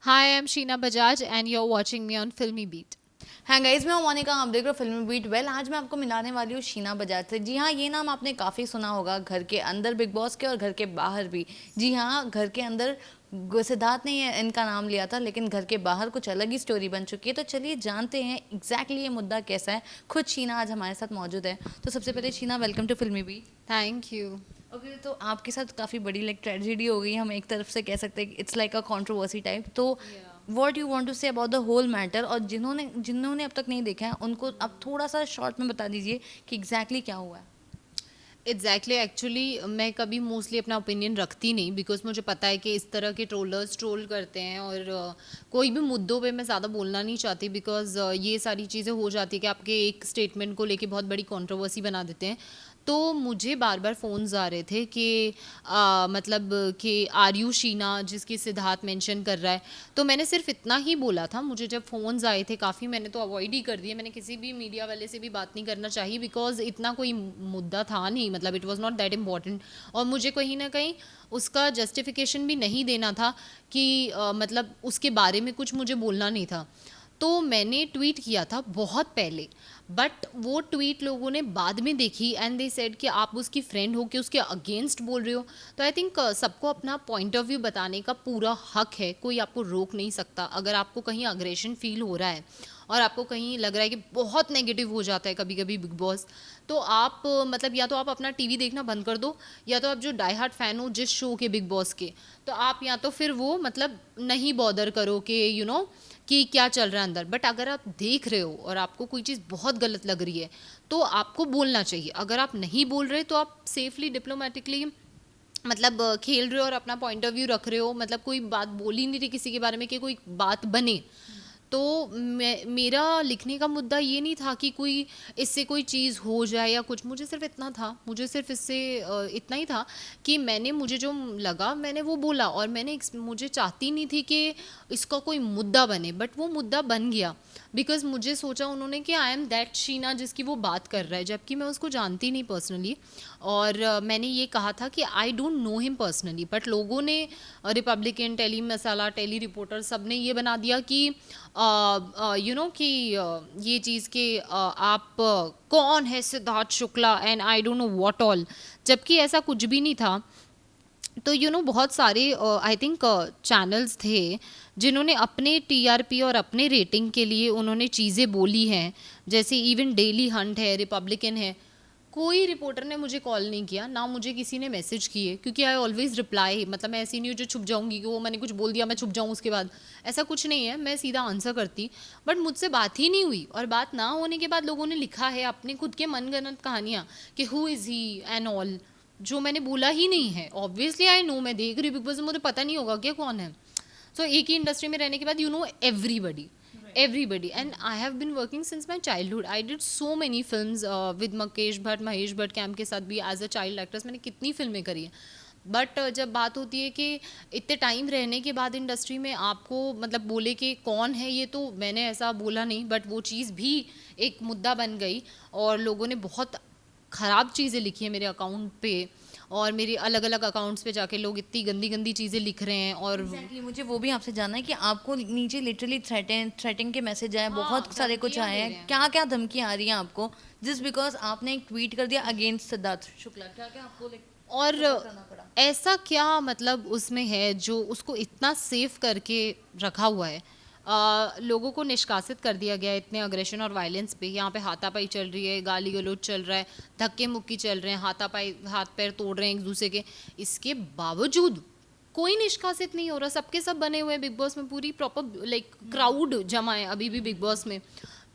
Hi, I'm Sheena Bajaj, and you're watching me on Filmy Beat. हाँ guys, मैं हूं मोनिका। आप देख रहे हो फिल्मी बीट। वेल, आज मैं आपको मिलाने वाली हूँ शीना बजाज से। जी हाँ, ये नाम आपने काफ़ी सुना होगा, घर के अंदर बिग बॉस के और घर के बाहर भी। जी हाँ, घर के अंदर सिद्धार्थ ने इनका नाम लिया था, लेकिन घर के बाहर कुछ अलग ही स्टोरी बन चुकी है। तो चलिए जानते हैं एग्जैक्टली ये मुद्दा कैसा है। खुद शीना आज हमारे साथ मौजूद है। तो सबसे पहले शीना, वेलकम टू फिल्मी बीट। Thank you. ओके, तो आपके साथ काफ़ी बड़ी ट्रेजेडी हो गई, हम एक तरफ से कह सकते हैं it's like a controversy type. तो Yeah. What you want to say about the whole matter, और जिन्होंने जिन्होंने अब तक नहीं देखा है उनको आप थोड़ा सा शॉर्ट में बता दीजिए कि एग्जैक्टली क्या हुआ है। एक्चुअली मैं कभी मोस्टली अपना ओपिनियन रखती नहीं बिकॉज मुझे पता है कि इस तरह के ट्रोलर्स ट्रोल करते हैं और कोई भी मुद्दों पे मैं ज़्यादा बोलना नहीं चाहती बिकॉज ये सारी चीज़ें हो जाती है कि आपके एक स्टेटमेंट को लेके बहुत बड़ी कंट्रोवर्सी बना देते हैं। तो मुझे बार बार फ़ोन्स आ रहे थे कि मतलब कि आर यू शीना, जिसकी सिद्धार्थ मेंशन कर रहा है। तो मैंने सिर्फ इतना ही बोला था। मुझे जब फ़ोन्स आए थे काफ़ी, मैंने तो अवॉइड ही कर दिए। मैंने किसी भी मीडिया वाले से भी बात नहीं करना चाहिए बिकॉज इतना कोई मुद्दा था नहीं, मतलब it was not that important. और मुझे कहीं ना कहीं उसका जस्टिफिकेशन भी नहीं देना था कि मतलब उसके बारे में कुछ मुझे बोलना नहीं था। तो मैंने ट्वीट किया था बहुत पहले, बट वो ट्वीट लोगों ने बाद में देखी एंड दे सेड कि आप उसकी फ्रेंड हो कि उसके अगेंस्ट बोल रहे हो। तो आई थिंक सबको अपना पॉइंट ऑफ व्यू बताने का पूरा हक है, कोई आपको रोक नहीं सकता। अगर आपको कहीं अग्रेशन फील हो रहा है और आपको कहीं लग रहा है कि बहुत नेगेटिव हो जाता है कभी कभी बिग बॉस, तो आप मतलब या तो आप अपना टीवी देखना बंद कर दो, या तो आप जो डाई हार्ट फैन हो जिस शो के बिग बॉस के, तो आप या तो फिर वो मतलब नहीं बॉदर करो कि कि क्या चल रहा है अंदर। बट अगर आप देख रहे हो और आपको कोई चीज़ बहुत गलत लग रही है तो आपको बोलना चाहिए। अगर आप नहीं बोल रहे तो आप सेफली डिप्लोमेटिकली मतलब खेल रहे हो और अपना पॉइंट ऑफ व्यू रख रहे हो। मतलब कोई बात बोल ही नहीं रही किसी के बारे में कि कोई बात बने। तो मेरा लिखने का मुद्दा ये नहीं था कि कोई इससे कोई चीज़ हो जाए या कुछ। मुझे सिर्फ इतना था, मुझे सिर्फ इससे इतना ही था कि मैंने मुझे जो लगा मैंने वो बोला। और मुझे चाहती नहीं थी कि इसका कोई मुद्दा बने, बट वो मुद्दा बन गया बिकॉज मुझे सोचा उन्होंने कि आई एम दैट शीना जिसकी वो बात कर रहा है, जबकि मैं उसको जानती नहीं पर्सनली। और मैंने ये कहा था कि I don't know him personally, but लोगों ने रिपब्लिकन, टेली मसाला, टेली रिपोर्टर, सब ने ये बना दिया कि कि ये चीज़ कि आप कौन है Siddharth Shukla and I don't know what all, जबकि ऐसा कुछ भी नहीं था। तो बहुत सारे आई थिंक चैनल्स थे जिन्होंने अपने टीआरपी और अपने रेटिंग के लिए उन्होंने चीज़ें बोली हैं। जैसे इवन डेली हंट है, रिपब्लिकन है। कोई रिपोर्टर ने मुझे कॉल नहीं किया, ना मुझे किसी ने मैसेज किए, क्योंकि आई ऑलवेज रिप्लाई। मतलब मैं ऐसी नहीं हूँ जो छुप जाऊंगी कि वो मैंने कुछ बोल दिया मैं छुप जाऊँ उसके बाद। ऐसा कुछ नहीं है, मैं सीधा आंसर करती। बट मुझसे बात ही नहीं हुई, और बात ना होने के बाद लोगों ने लिखा है अपने खुद के मनगढ़ंत कहानियाँ कि who is he and all, जो मैंने बोला ही नहीं है। ऑब्वियसली आई नो, मैं देख रही हूँ बिग बॉस, मुझे पता नहीं होगा क्या कौन है। सो एक ही इंडस्ट्री में रहने के बाद everybody, everybody. And I have been working since my childhood. I did so many films with Mukesh Bhatt, Mahesh Bhatt कैम के साथ भी एज अ चाइल्ड एक्ट्रेस मैंने कितनी फिल्में करी हैं। बट जब बात होती है कि इतने टाइम रहने के बाद इंडस्ट्री में आपको मतलब बोले कि कौन है ये, तो मैंने ऐसा बोला नहीं। बट वो चीज़ भी एक मुद्दा बन गई और लोगों ने बहुत ख़राब चीज़ें लिखी हैं मेरे अकाउंट पे, और मेरे अलग अलग अकाउंट्स पे जाके लोग इतनी गंदी गंदी चीज़ें लिख रहे हैं। और एग्जैक्टली, मुझे वो भी आपसे जानना है कि आपको नीचे लिटरली थ्रेटिंग के मैसेज आए, हाँ, बहुत सारे कुछ धमकियाँ आए दे हैं। रहे हैं। क्या क्या धमकियाँ आ रही हैं आपको जिस बिकॉज आपने एक ट्वीट कर दिया अगेंस्ट सिद्धार्थ शुक्ला? क्या क्या आपको और सफर करना पड़ा? ऐसा क्या मतलब उसमें है जो उसको इतना सेफ करके रखा हुआ है। लोगों को निष्कासित कर दिया गया है इतने अग्रेशन और वायलेंस पे। यहाँ पे हाथापाई चल रही है, गाली गलौज चल रहा है, धक्के मुक्की चल रहे हैं, हाथापाई, हाथ पैर तोड़ रहे हैं एक दूसरे के। इसके बावजूद कोई निष्कासित नहीं हो रहा, सबके सब बने हुए हैं बिग बॉस में। पूरी प्रॉपर लाइक क्राउड जमा है अभी भी बिग बॉस में।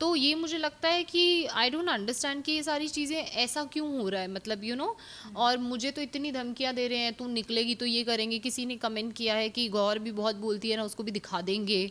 तो ये मुझे लगता है कि आई डोंट अंडरस्टैंड कि ये सारी चीज़ें ऐसा क्यों हो रहा है, मतलब और मुझे तो इतनी धमकियां दे रहे हैं, तू निकलेगी तो ये करेंगे। किसी ने कमेंट किया है कि गौर भी बहुत बोलती है ना, उसको भी दिखा देंगे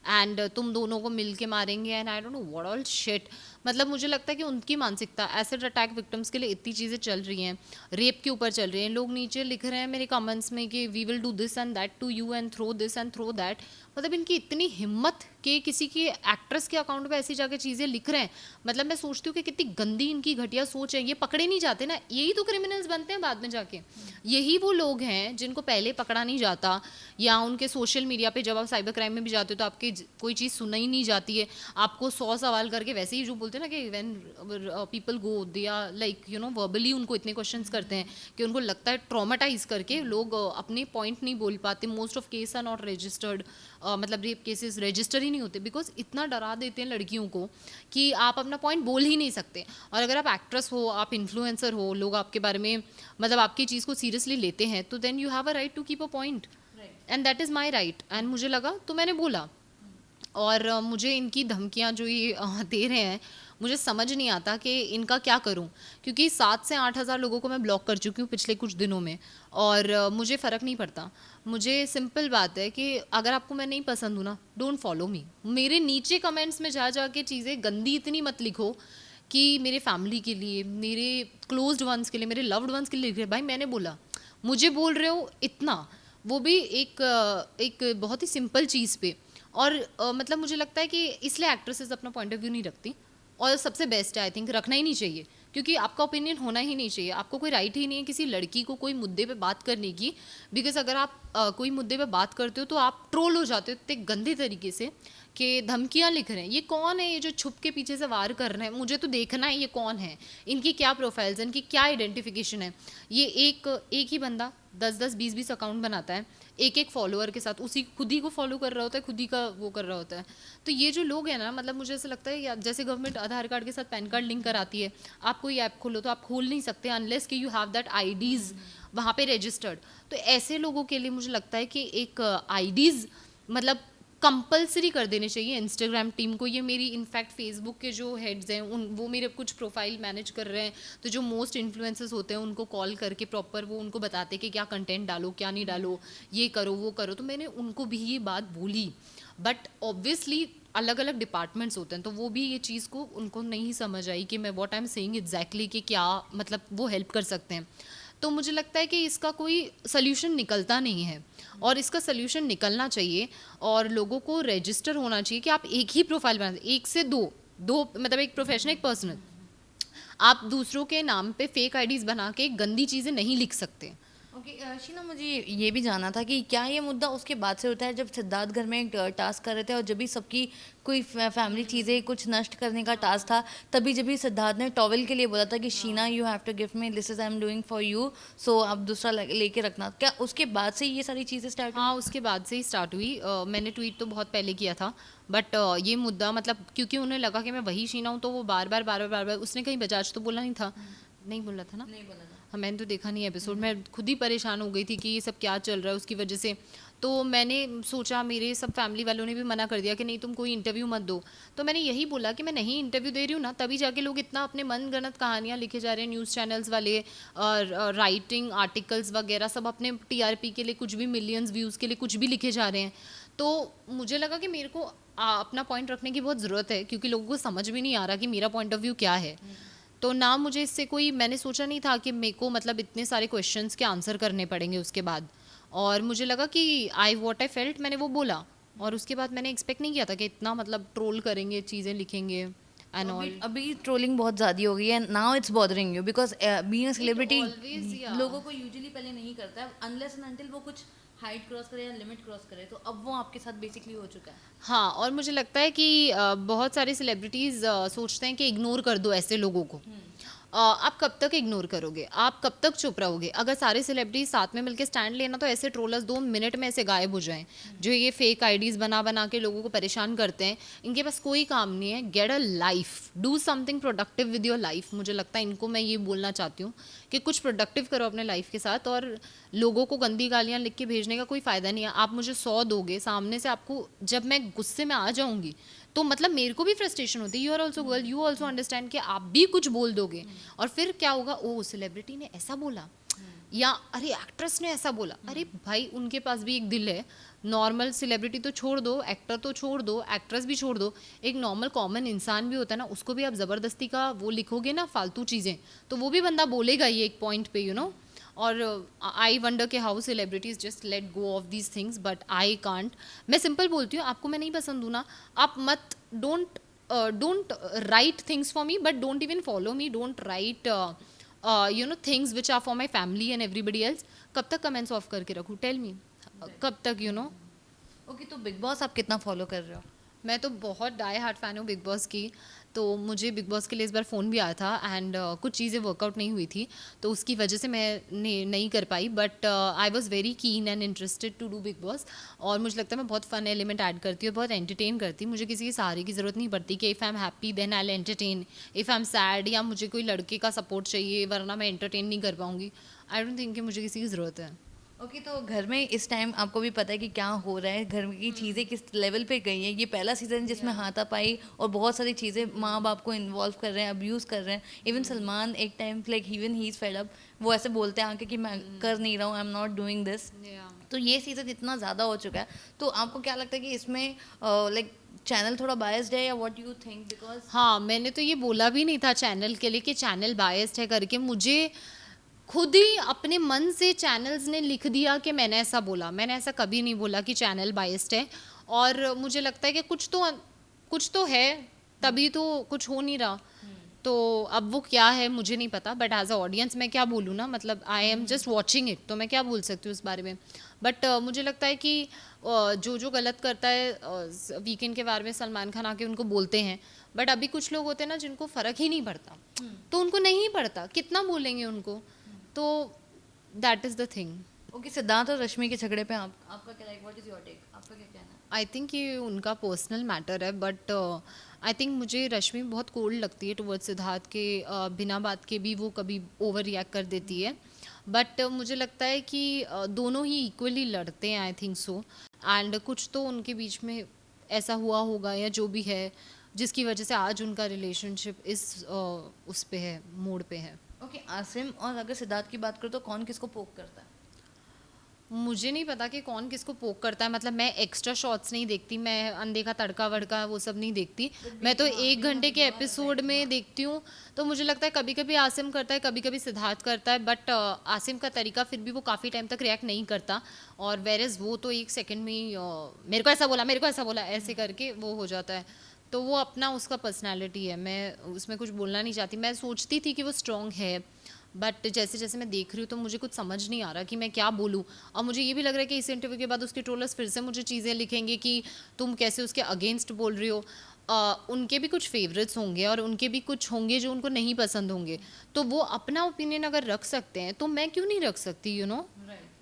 एंड तुम दोनों को मिल के मारेंगे and I don't know what all shit. मतलब मुझे लगता है कि उनकी मानसिकता एसिड अटैक विक्टिम्स के लिए इतनी चीज़ें चल रही हैं, रेप के ऊपर चल रही हैं। लोग नीचे लिख रहे हैं मेरे कमेंट्स में कि we will do this and that to you and throw this and throw that. मतलब इनकी इतनी हिम्मत कि किसी के एक्ट्रेस के अकाउंट पे ऐसी जाके चीज़ें लिख रहे हैं। मतलब मैं सोचती हूँ कि कितनी गंदी इनकी घटिया सोच है। ये पकड़े नहीं जाते ना, यही तो क्रिमिनल्स बनते हैं बाद में जाके। यही वो लोग हैं जिनको पहले पकड़ा नहीं जाता, या उनके सोशल मीडिया पे जब आप साइबर क्राइम में भी जाते हो तो आपकी कोई चीज़ सुनाई नहीं जाती है। आपको 100 सवाल करके वैसे ही जो बोलते हैं ना कि when people go they are like verbally उनको इतने क्वेश्चंस करते हैं कि उनको लगता है ट्रॉमेटाइज करके लोग अपने पॉइंट नहीं बोल पाते। Most of case are not registered, मतलब रेप केसेस रजिस्टर ही नहीं होते बिकॉज इतना डरा देते हैं लड़कियों को कि आप अपना पॉइंट बोल ही नहीं सकते। और अगर आप एक्ट्रेस हो, आप इन्फ्लुएंसर हो, लोग आपके बारे में मतलब आपकी चीज़ को सीरियसली लेते हैं, तो then you have a right to keep a point and that is my right. And मुझे लगा तो मैंने बोला। और मुझे इनकी धमकियाँ जो ये दे रहे हैं, मुझे समझ नहीं आता कि इनका क्या करूं, क्योंकि 7 से 8 हज़ार लोगों को मैं ब्लॉक कर चुकी हूँ पिछले कुछ दिनों में, और मुझे फ़र्क नहीं पड़ता। मुझे सिंपल बात है कि अगर आपको मैं नहीं पसंद हूँ ना, डोंट फॉलो मी। मेरे नीचे कमेंट्स में जा जा के चीज़ें गंदी इतनी मत लिखो कि मेरे फैमिली के लिए, मेरे क्लोज्ड वंस के लिए, मेरे लव्ड वंस के लिए लिख रहे। भाई मैंने बोला, मुझे बोल रहे हो इतना, वो भी एक बहुत ही सिंपल चीज़ पे। और मतलब मुझे लगता है कि इसलिए एक्ट्रेसेस अपना पॉइंट ऑफ व्यू नहीं रखती, और सबसे बेस्ट है आई थिंक रखना ही नहीं चाहिए, क्योंकि आपका ओपिनियन होना ही नहीं चाहिए। आपको कोई राइट ही नहीं है किसी लड़की को कोई मुद्दे पे बात करने की, बिकॉज अगर आप कोई मुद्दे पे बात करते हो तो आप ट्रोल हो जाते हो इतने गंदे तरीके से कि धमकियाँ लिख रहे हैं। ये कौन है ये जो छुप के पीछे से वार कर रहे हैं? मुझे तो देखना है ये कौन है, इनकी क्या प्रोफाइल्स हैं, इनकी क्या आइडेंटिफिकेशन है। ये एक ही बंदा 10-10 20-20 अकाउंट बनाता है एक फॉलोअर के साथ, उसी खुद ही को फॉलो कर रहा होता है, खुद ही का वो कर रहा होता है। तो ये जो लोग हैं ना, मतलब मुझे ऐसा लगता है जैसे गवर्नमेंट आधार कार्ड के साथ पैन कार्ड लिंक कराती है, आप कोई ऐप खोलो तो आप खोल नहीं सकते अनलेस कि यू हैव दैट आईडीज़ वहाँ पे रजिस्टर्ड। तो ऐसे लोगों के लिए मुझे लगता है कि एक आईडीज़ मतलब कंपलसरी कर देने चाहिए इंस्टाग्राम टीम को। ये मेरी इनफैक्ट फेसबुक के जो हेड्स हैं वो मेरे कुछ प्रोफाइल मैनेज कर रहे हैं, तो जो मोस्ट इन्फ्लुएंसर्स होते हैं उनको कॉल करके प्रॉपर वो उनको बताते कि क्या कंटेंट डालो क्या नहीं डालो, ये करो वो करो। तो मैंने उनको भी ये बात बोली, बट ऑब्वियसली अलग अलग डिपार्टमेंट्स होते हैं, तो वो भी ये चीज़ को उनको नहीं समझ आई कि मैं what I am saying exactly कि क्या मतलब वो हेल्प कर सकते हैं। तो मुझे लगता है कि इसका कोई सल्यूशन निकलता नहीं है, और इसका सल्यूशन निकलना चाहिए, और लोगों को रजिस्टर होना चाहिए कि आप एक ही प्रोफाइल बना, एक से दो दो मतलब एक प्रोफेशनल एक पर्सनल। आप दूसरों के नाम पे फेक आईडीज़ बना के गंदी चीज़ें नहीं लिख सकते। ओके शीना, मुझे ये भी जानना था कि क्या ये मुद्दा उसके बाद से होता है जब सिद्धार्थ घर में एक टास्क कर रहे थे और जब भी सबकी कोई फैमिली चीज़ें कुछ नष्ट करने का टास्क था, तभी जब भी सिद्धार्थ ने टॉवेल के लिए बोला था कि Sheena you have to give me this is I am doing for you, so आप दूसरा लेके रखना, क्या उसके बाद से ये सारी चीज़ें स्टार्ट? हाँ, उसके बाद से ही स्टार्ट हुई। मैंने ट्वीट तो बहुत पहले किया था, बट ये मुद्दा मतलब क्योंकि उन्हें लगा कि मैं वही शीना हूँ, तो वो बार बार उसने कहीं बजाज तो बोला नहीं था, नहीं बोला था ना, नहीं बोला था। हाँ मैंने तो देखा नहीं एपिसोड। मैं खुद ही परेशान हो गई थी कि ये सब क्या चल रहा है उसकी वजह से। तो मैंने सोचा, मेरे सब फैमिली वालों ने भी मना कर दिया कि नहीं तुम कोई इंटरव्यू मत दो। तो मैंने यही बोला कि मैं नहीं इंटरव्यू दे रही हूँ ना, तभी जाके लोग इतना अपने मनगढ़ंत कहानियाँ लिखे जा रहे हैं, न्यूज़ चैनल्स वाले और राइटिंग आर्टिकल्स वगैरह सब अपने टीआरपी के लिए, कुछ भी मिलियंस व्यूज़ के लिए कुछ भी लिखे जा रहे हैं। तो मुझे लगा कि मेरे को अपना पॉइंट रखने की बहुत ज़रूरत है, क्योंकि लोगों को समझ भी नहीं आ रहा कि मेरा पॉइंट ऑफ व्यू क्या है। तो ना मुझे इससे कोई, मैंने सोचा नहीं था कि मेरे को मतलब इतने सारे क्वेश्चंस के आंसर करने पड़ेंगे उसके बाद। और मुझे लगा कि आई व्हाट आई फेल्ट मैंने वो बोला, और उसके बाद मैंने एक्सपेक्ट नहीं किया था कि इतना मतलब ट्रोल करेंगे, चीज़ें लिखेंगे एंड ऑल। अभी ट्रोलिंग बहुत ज़्यादा हो गई है, now it's bothering you because being a celebrity always, yeah. लोगों को यूजुअली पहले नहीं करता है अनलेस एंड अनटिल वो कुछ हाइट क्रॉस करे या लिमिट क्रॉस करे, तो अब वो आपके साथ बेसिकली हो चुका है। हाँ, और मुझे लगता है कि बहुत सारे सेलिब्रिटीज़ सोचते हैं कि इग्नोर कर दो ऐसे लोगों को। आप कब तक इग्नोर करोगे, आप कब तक चुप रहोगे? अगर सारे सेलिब्रिटीज साथ में मिलकर स्टैंड लेना, तो ऐसे ट्रोलर्स 2 मिनट में ऐसे गायब हो जाएं जो ये फेक आईडीज बना बना के लोगों को परेशान करते हैं। इनके पास कोई काम नहीं है। Get a life, do something productive with your life. मुझे लगता है इनको मैं ये बोलना चाहती हूँ कि कुछ प्रोडक्टिव करो अपने लाइफ के साथ, और लोगों को गंदी गालियाँ लिख के भेजने का कोई फ़ायदा नहीं है। आप मुझे 100 दोगे सामने से, आपको जब मैं गुस्से में आ जाऊँगी तो मतलब मेरे को भी फ्रस्ट्रेशन होती है। You are also girl, you also understand कि आप भी कुछ बोल दोगे, और फिर क्या होगा, ओ सेलिब्रिटी ने ऐसा बोला, या अरे एक्ट्रेस ने ऐसा बोला। अरे भाई, उनके पास भी एक दिल है। नॉर्मल सेलिब्रिटी तो छोड़ दो, एक्टर तो छोड़ दो, एक्ट्रेस भी छोड़ दो, एक नॉर्मल कॉमन इंसान भी होता है ना, उसको भी आप ज़बरदस्ती का वो लिखोगे ना फालतू चीज़ें, तो वो भी बंदा बोलेगा ही एक पॉइंट पे, यू नो। और आई वंडर के how celebrities just let go of these things, but I can't. मैं सिंपल बोलती हूँ, आपको मैं नहीं पसंद हूँ ना, आप मत don't write things for me, but don't even follow me, don't write things which are for my family and everybody else. कब तक कमेंट्स ऑफ करके रखूँ, टेल मी, कब तक, ओके, तो बिग बॉस आप कितना फॉलो कर रहे हो? मैं तो बहुत डाई हार्ट फ़ैन हूँ बिग बॉस की. तो मुझे बिग बॉस के लिए इस बार फ़ोन भी आया था एंड कुछ चीज़ें वर्कआउट नहीं हुई थी, तो उसकी वजह से मैं नहीं कर पाई, but I was very keen and interested to do Bigg Boss. और मुझे लगता है मैं बहुत फ़न एलिमेंट ऐड करती हूँ, बहुत एंटरटेन करती हूँ. मुझे किसी के सहारे की ज़रूरत नहीं पड़ती कि if I am happy then I will entertain, if I am sad या मुझे कोई लड़के का सपोर्ट चाहिए वरना मैं एंटरटेन नहीं कर पाऊँगी. आई डोंट थिंक कि मुझे किसी की ज़रूरत है. ओके, तो घर में इस टाइम आपको भी पता है कि क्या हो रहा है, घर की चीज़ें किस लेवल पे गई हैं. ये पहला सीज़न जिसमें हाथापाई और बहुत सारी चीज़ें माँ बाप को इन्वॉल्व कर रहे हैं, अब्यूज़ कर रहे हैं. इवन सलमान एक time like even he is fed up, वो ऐसे बोलते हैं आके कि मैं कर नहीं रहा हूँ, I am not doing this. तो ये सीज़न इतना ज़्यादा हो चुका है, तो आपको क्या लगता है कि इसमें लाइक चैनल थोड़ा बायस्ड है या व्हाट यू थिंक? बिकॉज हाँ, मैंने तो ये बोला भी नहीं था चैनल के लिए कि चैनल बायस्ड है करके. मुझे खुद ही अपने मन से चैनल्स ने लिख दिया कि मैंने ऐसा बोला. मैंने ऐसा कभी नहीं बोला कि चैनल बायस्ड है. और मुझे लगता है कि कुछ तो है, तभी तो कुछ हो नहीं रहा. तो अब वो क्या है मुझे नहीं पता, बट एज अ ऑडियंस मैं क्या बोलूँ ना, मतलब I am just watching it, तो मैं क्या बोल सकती हूँ उस बारे में. बट मुझे लगता है कि जो गलत करता है वीकेंड के बारे में सलमान खान आके उनको बोलते हैं, बट अभी कुछ लोग होते हैं ना जिनको फ़र्क ही नहीं पड़ता, तो उनको नहीं पड़ता, कितना बोलेंगे उनको. तो that is the thing. Okay, Siddharth और रश्मि के झगड़े पे आपका क्या like, what is your take? आपका क्या कहना है? आई थिंक ये उनका पर्सनल मैटर है, बट आई थिंक मुझे रश्मि बहुत कोल्ड लगती है टुवर्ड्स सिद्धार्थ के. बिना बात के भी वो कभी ओवर रिएक्ट कर देती है, बट मुझे लगता है कि दोनों ही इक्वली लड़ते हैं, आई थिंक सो. एंड कुछ तो उनके बीच में ऐसा हुआ होगा या जो भी है, जिसकी वजह से आज उनका रिलेशनशिप उस पे है, मोड़ पे है. ओके, आसिम और अगर सिद्धार्थ की बात करो तो कौन किसको पोक करता है? मुझे नहीं पता कि कौन किसको पोक करता है, मतलब मैं एक्स्ट्रा शॉट्स नहीं देखती, मैं अनदेखा तड़का वड़का वो सब नहीं देखती. मैं तो 1 घंटे के एपिसोड में देखती हूँ. तो मुझे लगता है कभी कभी आसिम करता है, कभी कभी सिद्धार्थ करता है, बट आसिम का तरीका फिर भी वो काफ़ी टाइम तक रिएक्ट नहीं करता. और वेरएज वो तो 1 सेकंड में ही मेरे को ऐसा बोला, मेरे को ऐसा बोला, ऐसे करके वो हो जाता है. तो वो अपना उसका पर्सनैलिटी है, मैं उसमें कुछ बोलना नहीं चाहती. मैं सोचती थी कि वो स्ट्रॉन्ग है, बट जैसे जैसे मैं देख रही हूँ तो मुझे कुछ समझ नहीं आ रहा कि मैं क्या बोलूँ. और मुझे ये भी लग रहा है कि इस इंटरव्यू के बाद उसके ट्रोलर्स फिर से मुझे चीज़ें लिखेंगे कि तुम कैसे उसके अगेंस्ट बोल रही हो. उनके भी कुछ फेवरेट्स होंगे और उनके भी कुछ होंगे जो उनको नहीं पसंद होंगे, तो वो अपना ओपिनियन अगर रख सकते हैं तो मैं क्यों नहीं रख सकती,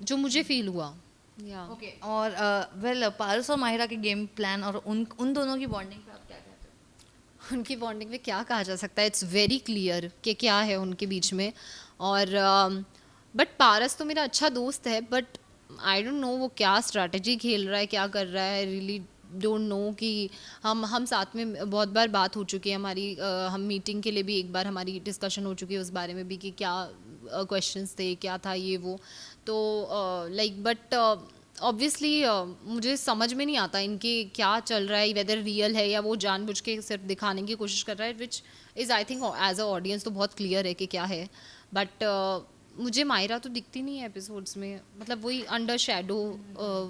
जो मुझे फील हुआ. या ओके, और वेल पारस और माहिरा के गेम प्लान और उन दोनों की बॉन्डिंग पे आप क्या कहते हो? उनकी बॉन्डिंग में क्या कहा जा सकता है, इट्स वेरी क्लियर कि क्या है उनके बीच में. और बट पारस तो मेरा अच्छा दोस्त है, बट आई डोंट नो वो क्या स्ट्रैटेजी खेल रहा है, क्या कर रहा है, रियली डोंट नो. कि हम साथ में बहुत बार बात हो चुकी है हमारी, हम मीटिंग के लिए भी एक बार हमारी डिस्कशन हो चुकी है उस बारे में भी कि क्या क्वेश्चंस थे, क्या था ये वो. तो लाइक बट ऑब्वियसली मुझे समझ में नहीं आता इनके क्या चल रहा है, वेदर रियल है या वो जानबूझ के सिर्फ दिखाने की कोशिश कर रहा है, which is I think as a audience तो बहुत क्लियर है कि क्या है. बट मुझे मायरा तो दिखती नहीं है एपिसोड्स में, मतलब वही अंडर शेडो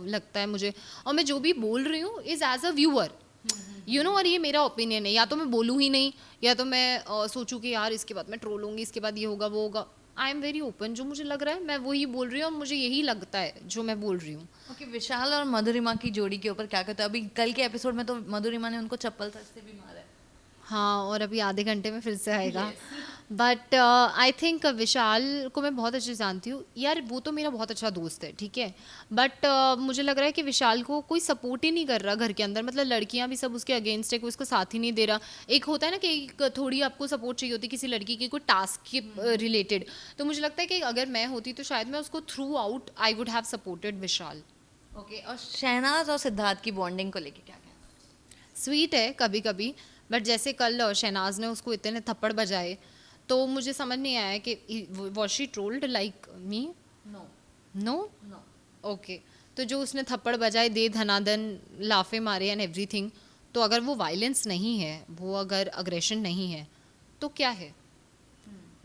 लगता है मुझे. और मैं जो भी बोल रही हूँ इज़ एज अ व्यूअर, और ये मेरा ओपिनियन है. या तो मैं बोलूँ ही नहीं, या तो मैं सोचूं कि यार इसके बाद मैं ट्रोल होंगी, इसके बाद ये होगा वो होगा. आई एम वेरी ओपन, जो मुझे लग रहा है मैं वही बोल रही हूँ और मुझे यही लगता है जो मैं बोल रही हूँ. ओके, विशाल और मधुरिमा की जोड़ी के ऊपर क्या कहते हो? अभी कल के एपिसोड में तो मधुरिमा ने उनको चप्पल से भी मारा है. हाँ, और अभी आधे घंटे में फिर से आएगा. बट आई थिंक विशाल को मैं बहुत अच्छे से जानती हूँ यार, वो तो मेरा बहुत अच्छा दोस्त है, ठीक है. बट मुझे लग रहा है कि विशाल को कोई सपोर्ट ही नहीं कर रहा घर के अंदर, मतलब लड़कियां भी सब उसके अगेंस्ट है, कोई उसको साथ ही नहीं दे रहा. एक होता है ना कि एक थोड़ी आपको सपोर्ट चाहिए होती है किसी लड़की की कोई टास्क के रिलेटेड. तो मुझे लगता है कि अगर मैं होती तो शायद मैं उसको through out I would have supported Vishal. Okay, और शहनाज और सिद्धार्थ की बॉन्डिंग को लेके क्या कहना है? स्वीट है कभी कभी, बट जैसे कल शहनाज ने उसको इतने थप्पड़ बजाए तो मुझे समझ नहीं आया कि was she trolled like me. No no. No. Okay, तो जो उसने थप्पड़ बजाए, दे धनादन लाफे मारे एंड एवरीथिंग, तो अगर वो वायलेंस नहीं है, वो अगर अग्रेशन नहीं है, तो क्या है.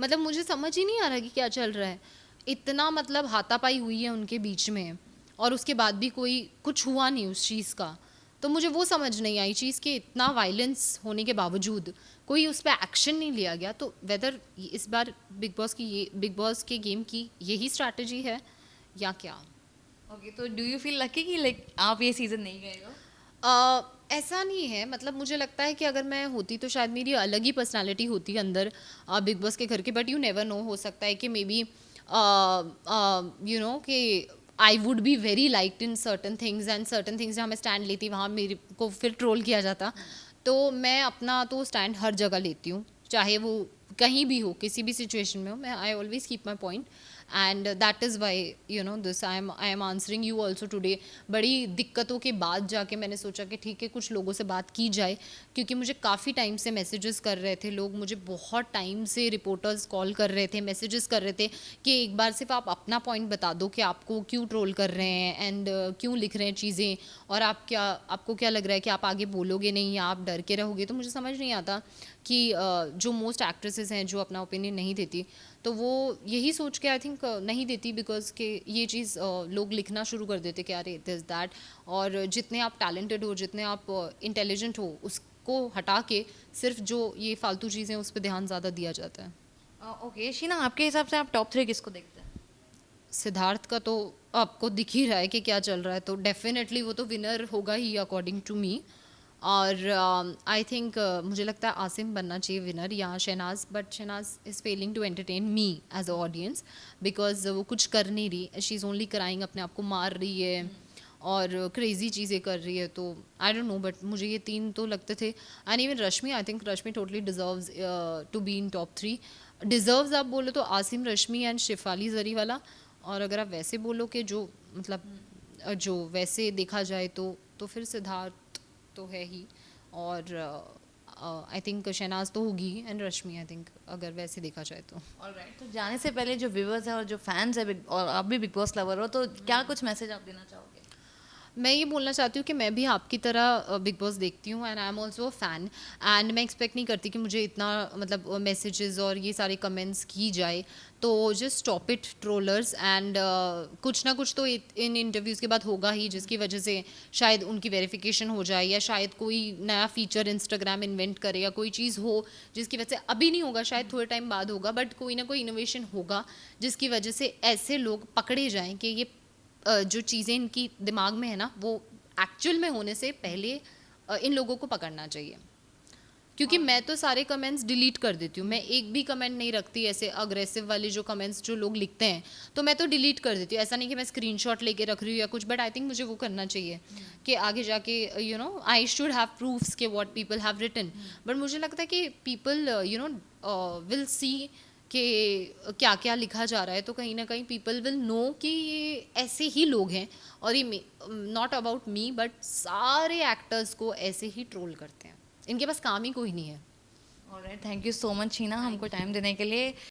मतलब मुझे समझ ही नहीं आ रहा कि क्या चल रहा है. इतना मतलब हाथापाई हुई है उनके बीच में और उसके बाद भी कोई कुछ हुआ नहीं उस चीज़ का। तो मुझे वो समझ नहीं आई चीज़ कि इतना वायलेंस होने के बावजूद कोई उस पे एक्शन नहीं लिया गया। तो वेदर इस बार बिग बॉस के गेम की यही स्ट्रैटेजी है या क्या? ओके, तो डू यू फील लकी कि लाइक आप ये सीजन नहीं गए हो? ऐसा नहीं है, मतलब मुझे लगता है कि अगर मैं होती तो शायद मेरी अलग ही पर्सनालिटी होती अंदर बिग बॉस के घर के, बट यू नेवर नो, हो सकता है कि मे बी यू नो कि I would be very liked in certain things and certain things जहाँ मैं स्टैंड लेती वहाँ मेरे को फिर ट्रोल किया जाता। तो मैं अपना तो स्टैंड हर जगह लेती हूँ, चाहे वो कहीं भी हो, किसी भी सिचुएशन में हो, मैं I always keep my point and that is why you know this I am answering you also today. बड़ी दिक्कतों के बाद जाके मैंने सोचा कि ठीक है कुछ लोगों से बात की जाए, क्योंकि मुझे काफ़ी टाइम से मैसेजेस कर रहे थे लोग, मुझे बहुत टाइम से रिपोर्टर्स कॉल कर रहे थे, मैसेजेस कर रहे थे कि एक बार सिर्फ आप अपना पॉइंट बता दो कि आपको क्यों ट्रोल कर रहे हैं एंड क्यों लिख रहे हैं चीज़ें, और आपको क्या लग रहा है कि आप आगे बोलोगे नहीं या आप डर के रहोगे। तो मुझे समझ नहीं आता कि जो मोस्ट एक्ट्रेसेस हैं जो अपना ओपिनियन नहीं देती, तो वो यही सोच के आई थिंक नहीं देती, बिकॉज के ये चीज़ लोग लिखना शुरू कर देते कि अरे दिस दैट। और जितने आप टैलेंटेड हो, जितने आप इंटेलिजेंट हो, उसको हटा के सिर्फ जो ये फालतू चीज़ें उस पर ध्यान ज़्यादा दिया जाता है। ओके शीना, आपके हिसाब से आप टॉप 3 किसको देखते हैं? सिद्धार्थ का तो आपको दिख ही रहा है कि क्या चल रहा है, तो डेफिनेटली वो तो विनर होगा ही अकॉर्डिंग टू मी। और आई थिंक मुझे लगता है आसिम बनना चाहिए विनर या Shehnaaz, but Shehnaaz is failing to entertain me as a audience, because वो कुछ कर नहीं रही, शी इज़ ओनली कराइंग, अपने आप को मार रही है और क्रेजी चीज़ें कर रही है। तो आई डोंट नो, बट मुझे ये तीन तो लगते थे। And even Rashmi, I think Rashmi totally deserves to be in top 3। Deserves आप बोलो तो आसिम, रश्मि एंड शिफाली जरीवाला। और अगर आप वैसे बोलो कि जो मतलब जो वैसे देखा जाए तो फिर सिद्धार्थ तो है ही, और आई थिंक शहनाज तो होगी एंड रश्मि, आई थिंक अगर वैसे देखा जाए तो। ऑलराइट, तो जाने से पहले जो व्यूअर्स हैं और जो फैंस है और आप भी बिग बॉस लवर हो, तो क्या कुछ मैसेज आप देना चाहोगे? मैं ये बोलना चाहती हूँ कि मैं भी आपकी तरह बिग बॉस देखती हूँ and I am also a fan. And मैं एक्सपेक्ट नहीं करती कि मुझे इतना मतलब मैसेजेस और ये सारे कमेंट्स की जाए। तो just stop it trollers and कुछ ना कुछ तो इन इंटरव्यूज़ के बाद होगा ही, जिसकी वजह से शायद उनकी वेरिफिकेशन हो जाए, या शायद कोई नया फीचर इंस्टाग्राम इन्वेंट करे, या कोई चीज़ हो जिसकी वजह से अभी नहीं होगा, शायद थोड़े टाइम बाद होगा, बट कोई ना कोई इनोवेशन होगा जिसकी वजह से ऐसे लोग पकड़े जाएं कि ये जो चीज़ें इनकी दिमाग में है ना, वो एक्चुअल में होने से पहले इन लोगों को पकड़ना चाहिए। क्योंकि मैं तो सारे कमेंट्स डिलीट कर देती हूँ, मैं एक भी कमेंट नहीं रखती ऐसे अग्रेसिव वाले जो कमेंट्स जो लोग लिखते हैं, तो मैं तो डिलीट कर देती हूँ। ऐसा नहीं कि मैं स्क्रीनशॉट लेके रख रही हूँ या कुछ, बट आई थिंक मुझे वो करना चाहिए कि आगे जाके you know I should have proofs के what people have written. But मुझे लगता है कि people you know will see कि क्या क्या लिखा जा रहा है, तो कहीं ना कहीं पीपल विल नो कि ये ऐसे ही लोग हैं, और ये नॉट अबाउट मी बट सारे एक्टर्स को ऐसे ही ट्रोल करते हैं, इनके पास काम ही कोई नहीं है। Alright, thank you so much Sheena हमको टाइम देने के लिए।